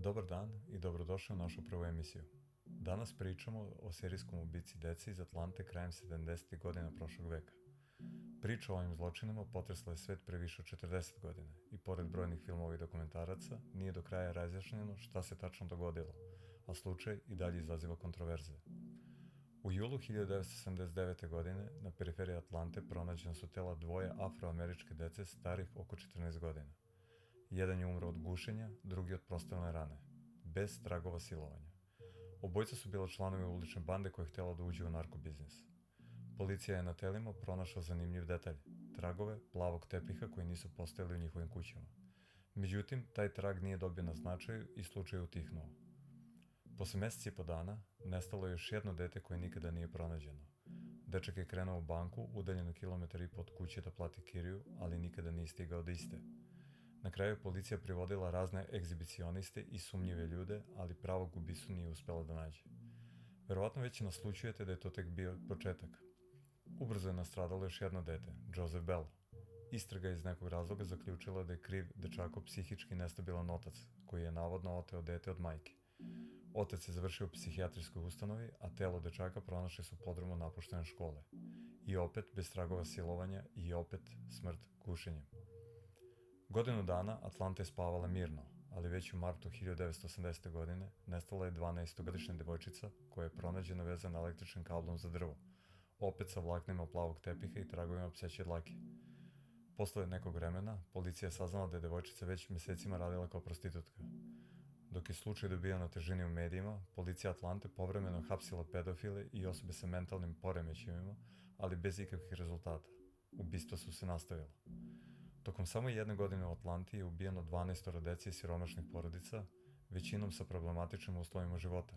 Dobar dan i dobrodošli u našu prvu emisiju. Danas pričamo o serijskom ubici dece iz Atlante krajem 70. godina prošlog veka. Priča o ovim zločinima potresla je svet pre više od 40 godina i pored brojnih filmova i dokumentaraca nije do kraja razjašnjeno šta se tačno dogodilo, a slučaj i dalje izaziva kontroverze. U julu 1979. godine na periferiji Atlante pronađena su tela dvoje afroameričke dece starih oko 14 godina. Jedan je umro od gušenja, drugi od prostrelne rane, bez tragova silovanja. Obojica su bila članovi ulične bande koja je htjela da uđe u narkobiznis. Policija je na telima pronašla zanimljiv detalj, tragove plavog tepiha koji nisu postojali u njihovim kućama. Međutim, taj trag nije dobio na značaju i slučaj je utihnuo. Posle meseci i po dana, nestalo je još jedno dete koje nikada nije pronađeno. Dečak je krenuo u banku, udaljeno 1,5 km od kuće da plati kiriju, ali nikada nije stigao do iste. Na kraju je policija privodila razne egzibicioniste i sumnjive ljude, ali pravog ubicu nije uspela da nađe. Verovatno već naslućujete da je to tek bio početak. Ubrzo je nastradalo još jedno dete, Joseph Bell. Istraga iz nekog razloga zaključila da je kriv dečako psihički nestabilan otac, koji je navodno oteo dete od majke. Otac je završio u psihijatrijskoj ustanovi, a telo dečaka pronašli su u podrumu napuštene škole. I opet bez tragova silovanja i opet smrt gušenjem. Godinu dana Atlanta je spavala mirno, ali već u martu 1980. godine nestala je 12-godišnja devojčica koja je pronađena vezana električnim kablom za drvo, opet sa vlaknima plavog tepiha i tragovima pseće dlake. Posle nekog vremena, policija je saznala da je devojčica već mesecima radila kao prostitutka. Dok je slučaj dobijao na težini u medijima, policija Atlante povremeno hapsila pedofile i osobe sa mentalnim poremećajima, ali bez ikakvih rezultata. Ubistva su se nastavila. Tokom samo jedne godine u Atlanti je ubijeno 12 dece iz siromašnih porodica, većinom sa problematičnim uslovima života.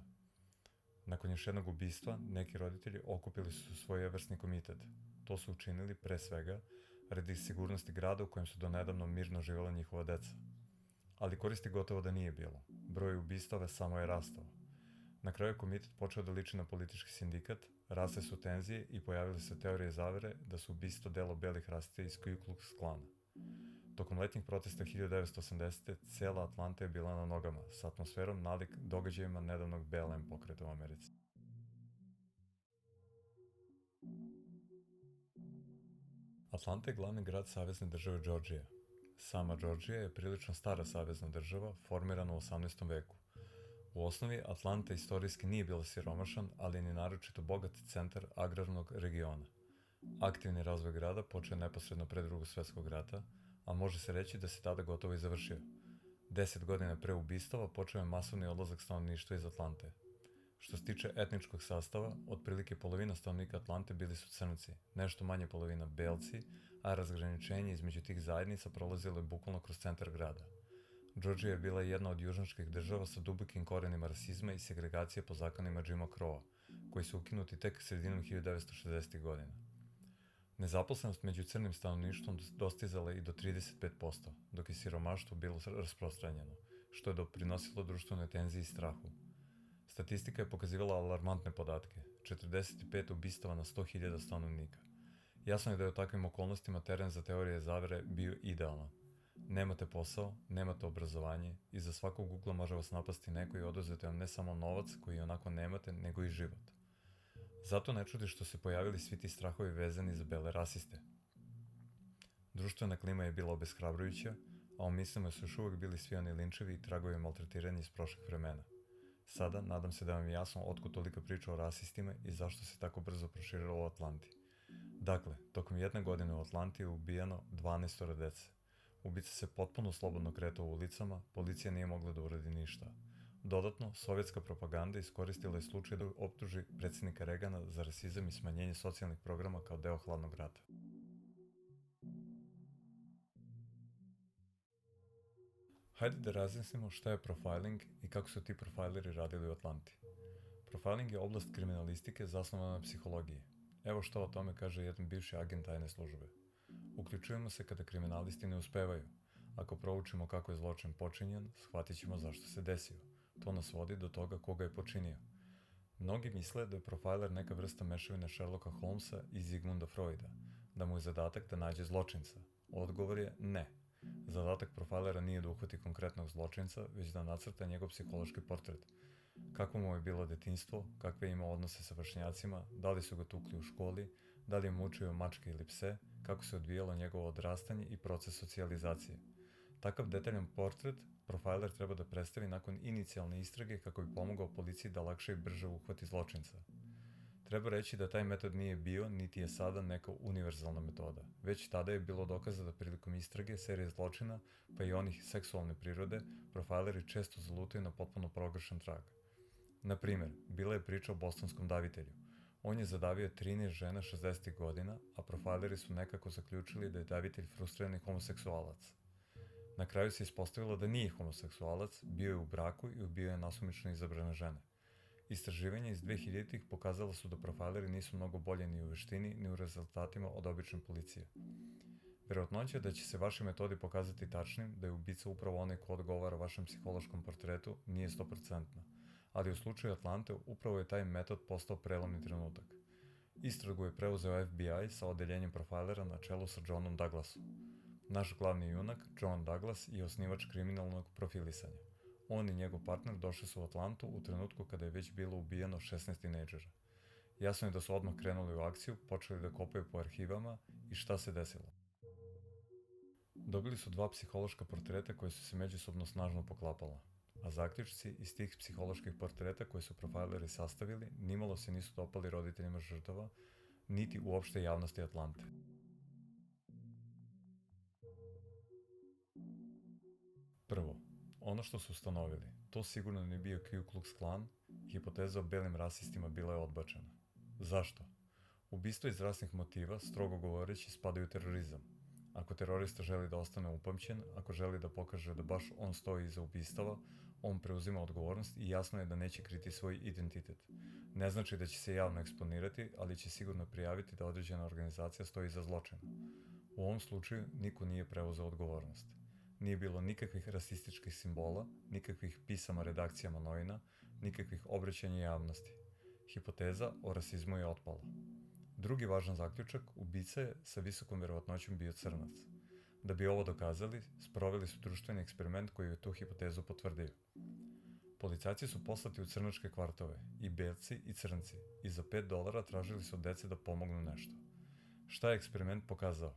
Nakon još jednog ubistva, neki roditelji okupili su svojevrsni komitet. To su učinili, pre svega, radi sigurnosti grada u kojem su donedavno mirno živjela njihova deca. Ali koristi gotovo da nije bilo. Broj ubistava samo je rastao. Na kraju je komitet počeo da liči na politički sindikat, rasle su tenzije i pojavile se teorije zavere da su ubistvo delo belih rasista iz Ku Klux Klana. Tokom letnjih protesta 1980. cela Atlanta je bila na nogama, sa atmosferom nalik događajima nedavnog BLM pokreta u Americi. Atlanta je glavni grad savezne države Džordžija. Sama Džordžija je prilično stara savezna država, formirana u 18. veku. U osnovi, Atlanta istorijski nije bila siromašan, ali ni naročito bogat centar agrarnog regiona. Aktivni razvoj grada počeo je neposredno pre Drugog svetskog rata, a može se reći da se tada gotovo i završio. 10 godina pre ubistava počeo je masovni odlazak stanovništva iz Atlante. Što se tiče etničkog sastava, otprilike polovina stanovnika Atlante bili su crnci, nešto manje polovina belci, a razgraničenje između tih zajednica prolazilo je bukvalno kroz centar grada. Džordžija je bila jedna od južničkih država sa dubokim korenima rasizma i segregacije po zakonima Jima Crowa, koji su ukinuti tek sredinom 1960. godina. Nezaposlenost među crnim stanovništvom dostizala je i do 35%, dok je siromaštvo bilo rasprostranjeno, što je doprinosilo društvenoj tenziji i strahu. Statistika je pokazivala alarmantne podatke, 45 ubistava na 100.000 stanovnika. Jasno je da je u takvim okolnostima teren za teorije zavere bio idealan. Nemate posao, nemate obrazovanje, iza svakog ugla može vas napasti neko i oduzeti vam ne samo novac koji onako nemate, nego i život. Zato ne čudi što se pojavili svi ti strahovi vezani za bele rasiste. Društvena klima je bila obeshrabrujuća, a u mislima su još uvek bili svi oni linčevi i tragovi maltretiranja iz prošlih vremena. Sada, nadam se da vam je jasno otkud tolika priča o rasistima i zašto se tako brzo proširilo u Atlanti. Dakle, tokom jedne godine u Atlanti je ubijeno 12 dece. Ubica se potpuno slobodno kretao u ulicama, policija nije mogla da uradi ništa. Dodatno, sovjetska propaganda iskoristila je slučaj da optuži predsjednika Regana za rasizam i smanjenje socijalnih programa kao deo hladnog rata. Hajde da razjasnimo šta je profiling i kako su ti profileri radili u Atlanti. Profiling je oblast kriminalistike zasnovana na psihologiji. Evo što o tome kaže jedan bivši agent tajne službe. Uključujemo se kada kriminalisti ne uspevaju. Ako proučimo kako je zločin počinjen, shvatit ćemo zašto se desio. To nas vodi do toga koga je počinio. Mnogi misle da je profiler neka vrsta mešavine Sherlocka Holmesa i Sigmunda Freuda, da mu je zadatak da nađe zločinca. Odgovor je ne. Zadatak profajlera nije da uhvati konkretnog zločinca, već da nacrta njegov psihološki portret. Kako mu je bilo detinjstvo, kakve je imao odnose sa vršnjacima, da li su ga tukli u školi, da li je mučio mačke ili pse, kako se odvijalo njegovo odrastanje i proces socijalizacije. Takav detaljan portret profajler treba da predstavi nakon inicijalne istrage kako bi pomogao policiji da lakše i brže uhvati zločinca. Treba reći da taj metod nije bio, niti je sada neka univerzalna metoda. Već tada je bilo dokaza da prilikom istrage serije zločina, pa i onih seksualne prirode, profajleri često zalutaju na potpuno pogrešan trag. Na primer, bila je priča o bostonskom davitelju. On je zadavio 13 žena 60. godina, a profajleri su nekako zaključili da je davitelj frustrirani homoseksualac. Na kraju se ispostavilo da nije homoseksualac, bio je u braku i ubio je nasumično izabrane žene. Istraživanja iz 2000-ih pokazala su da profajleri nisu mnogo bolje ni u veštini, ni u rezultatima od obične policije. Verovatnoća da će se vaši metodi pokazati tačnim, da je ubica upravo onaj ko odgovara vašem psihološkom portretu, nije 100%, ali u slučaju Atlante upravo je taj metod postao prelomni trenutak. Istragu je preuzeo FBI sa odeljenjem profajlera na čelu sa Johnom Douglasom. Naš glavni junak, John Douglas, je osnivač kriminalnog profilisanja. On i njegov partner došli su u Atlantu u trenutku kada je već bilo ubijeno 16 tinejdžera. Jasno je da su odmah krenuli u akciju, počeli da kopaju po arhivama i šta se desilo. Dobili su dva psihološka portreta koje su se međusobno snažno poklapala, a zaključci iz tih psiholoških portreta koje su profajleri sastavili nimalo se nisu dopali roditeljima žrtava, niti uopšte javnosti Atlante. Prvo, ono što su ustanovili, to sigurno nije bio Ku Klux Klan, hipoteza o belim rasistima bila je odbačena. Zašto? Ubistva iz rasnih motiva, strogo govoreći, spadaju u terorizam. Ako terorista želi da ostane upamćen, ako želi da pokaže da baš on stoji iza ubistava, on preuzima odgovornost i jasno je da neće kriti svoj identitet. Ne znači da će se javno eksponirati, ali će sigurno prijaviti da određena organizacija stoji iza zločina. U ovom slučaju niko nije preuzeo odgovornost. Nije bilo nikakvih rasističkih simbola, nikakvih pisama redakcijama novina, nikakvih obraćanja javnosti. Hipoteza o rasizmu je otpala. Drugi važan zaključak, ubica je sa visokom verovatnoćom bio crnac. Da bi ovo dokazali, sproveli su društveni eksperiment koji je tu hipotezu potvrdio. Policajci su poslati u crnačke kvartove, i belci i crnci, i za $5 tražili su od dece da pomognu nešto. Šta je eksperiment pokazao?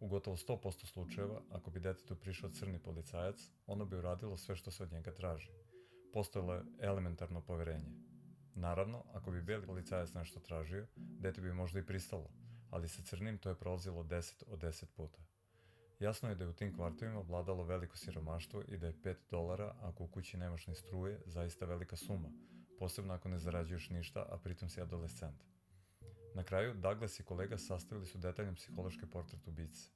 U gotovo 100% slučajeva, ako bi detetu prišao crni policajac, ono bi uradilo sve što se od njega traži. Postojalo je elementarno poverenje. Naravno, ako bi beli policajac nešto tražio, dete bi možda i pristalo, ali sa crnim to je prolazilo 10 od 10 puta. Jasno je da je u tim kvartovima vladalo veliko siromaštvo i da je $5, ako u kući nemaš ni struje, zaista velika suma, posebno ako ne zarađuješ ništa, a pritom si adolescent. Na kraju, Douglas i kolega sastavili su detaljan psihološki portret ubice.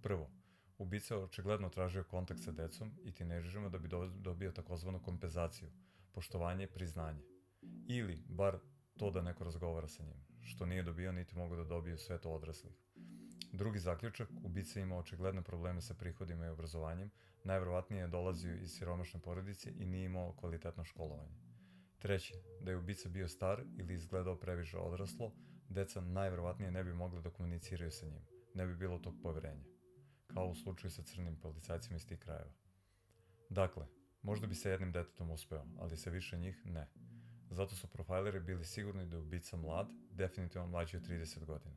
Prvo, ubica je očigledno tražio kontakt sa decom i tinejdžerima da bi dobio takozvanu kompenzaciju, poštovanje i priznanje. Ili, bar to da neko razgovara sa njim, što nije dobio niti mogu da dobiju sve to odraslih. Drugi zaključak, ubica je imao očigledne probleme sa prihodima i obrazovanjem, najverovatnije je dolazio iz siromašne porodice i nije imao kvalitetno školovanje. Treće, da je ubica bio star ili izgledao previše odraslo, deca najverovatnije ne bi mogli da komuniciraju sa njim, ne bi bilo tog poverenja, kao u slučaju sa crnim policajcima iz tih krajeva. Dakle, možda bi sa jednim detetom uspeo, ali sa više njih ne. Zato su profajleri bili sigurni da je ubica mlad, definitivno mlađi od 30 godina.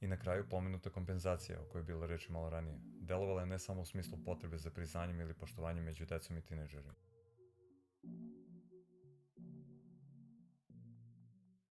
I na kraju pomenuta kompenzacija, o kojoj je bilo reči malo ranije, delovala je ne samo u smislu potrebe za priznanjem ili poštovanjem među decom i tinejdžerima.